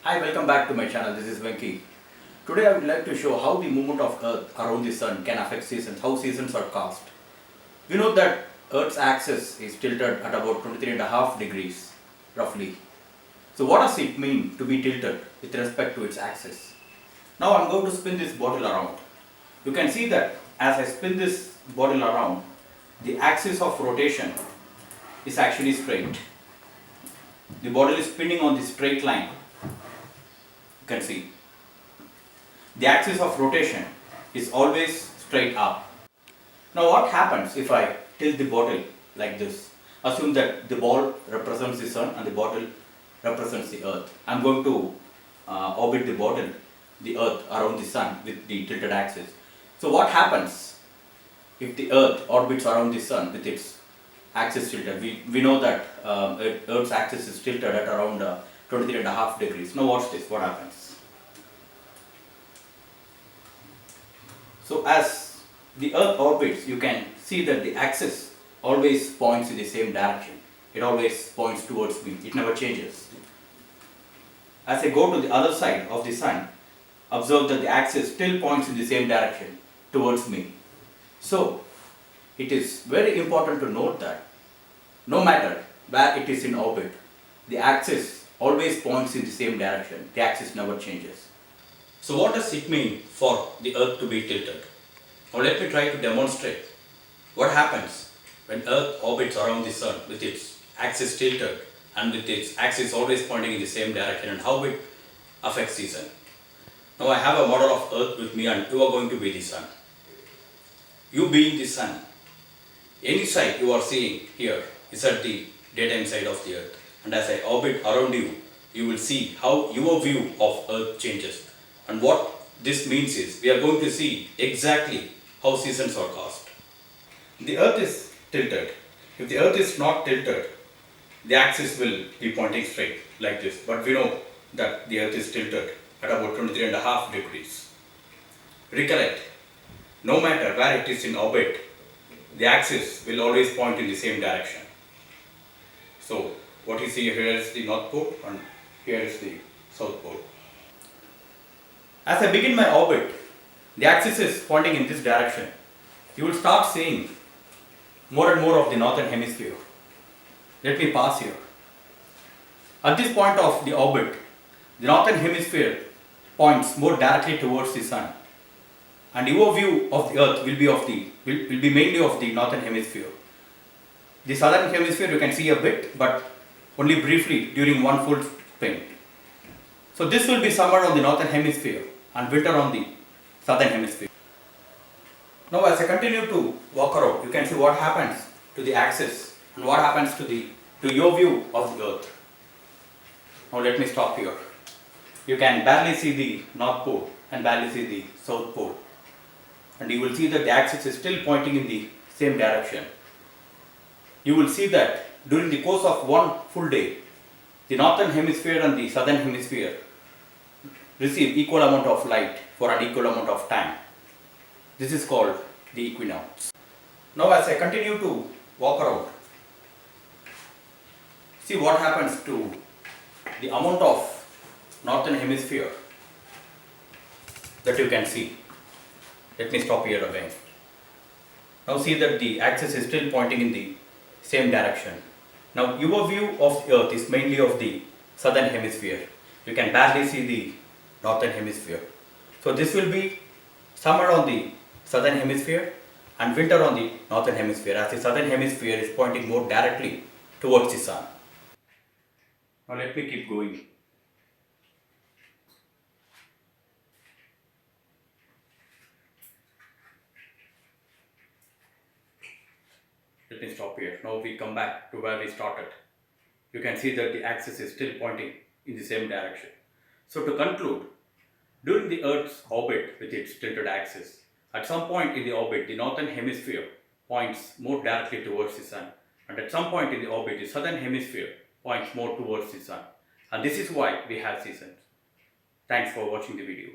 Hi, welcome back to my channel. This is Venky. Today I would like to show how the movement of Earth around the Sun can affect seasons, how seasons are caused. We know that Earth's axis is tilted at about 23.5 degrees, roughly. So what does it mean to be tilted with respect to its axis? Now I'm going to spin this bottle around. You can see that as I spin this bottle around, the axis of rotation is actually straight. The bottle is spinning on the straight line. You can see the axis of rotation is always straight up. Now what happens if I tilt the bottle like this? Assume that the ball represents the Sun and the bottle represents the Earth. I am going to orbit the Earth around the Sun with the tilted axis. So what happens if the Earth orbits around the Sun with its axis tilted? We know that Earth's axis is tilted at around 23.5 degrees. Now watch this, what happens. So as the Earth orbits, you can see that the axis always points in the same direction. It always points towards me, it never changes. As I go to the other side of the Sun, observe that the axis still points in the same direction towards me. So it is very important to note that no matter where it is in orbit, the axis always points in the same direction. The axis never changes. So what does it mean for the Earth to be tilted? Now let me try to demonstrate what happens when Earth orbits around the Sun with its axis tilted and with its axis always pointing in the same direction, and how it affects the Sun. Now I have a model of Earth with me, and you are going to be the Sun. You being the Sun, any side you are seeing here is at the daytime side of the Earth, and as I orbit around you, you will see how your view of Earth changes. And what this means is we are going to see exactly how seasons are caused. The Earth is tilted. If the Earth is not tilted, the axis will be pointing straight like this, but we know that the Earth is tilted at about 23.5 degrees. Recollect, no matter where it is in orbit, the axis will always point in the same direction. So what you see here is the North Pole and here is the South Pole. As I begin my orbit, the axis is pointing in this direction. You will start seeing more and more of the northern hemisphere. Let me pause here. At this point of the orbit, the northern hemisphere points more directly towards the Sun, and your view of the Earth will be mainly of the northern hemisphere. The southern hemisphere you can see a bit, but only briefly during one full spin. So this will be summer on the northern hemisphere and winter on the southern hemisphere. Now as I continue to walk around, you can see what happens to the axis and what happens to your view of the Earth. Now let me stop here. You can barely see the North Pole and barely see the South Pole, and you will see that the axis is still pointing in the same direction. You will see that during the course of one full day, the northern hemisphere and the southern hemisphere receive equal amount of light for an equal amount of time. This is called the equinox. Now as I continue to walk around, see what happens to the amount of northern hemisphere that you can see. Let me stop here again. Now see that the axis is still pointing in the same direction. Now your view of the Earth is mainly of the southern hemisphere. You can barely see the northern hemisphere. So this will be summer on the southern hemisphere and winter on the northern hemisphere, as the southern hemisphere is pointing more directly towards the Sun. Now let me keep going. Let me stop here. Now we come back to where we started. You can see that the axis is still pointing in the same direction. So to conclude, during the Earth's orbit with its tilted axis, at some point in the orbit, the northern hemisphere points more directly towards the Sun, and at some point in the orbit, the southern hemisphere points more towards the Sun. And this is why we have seasons. Thanks for watching the video.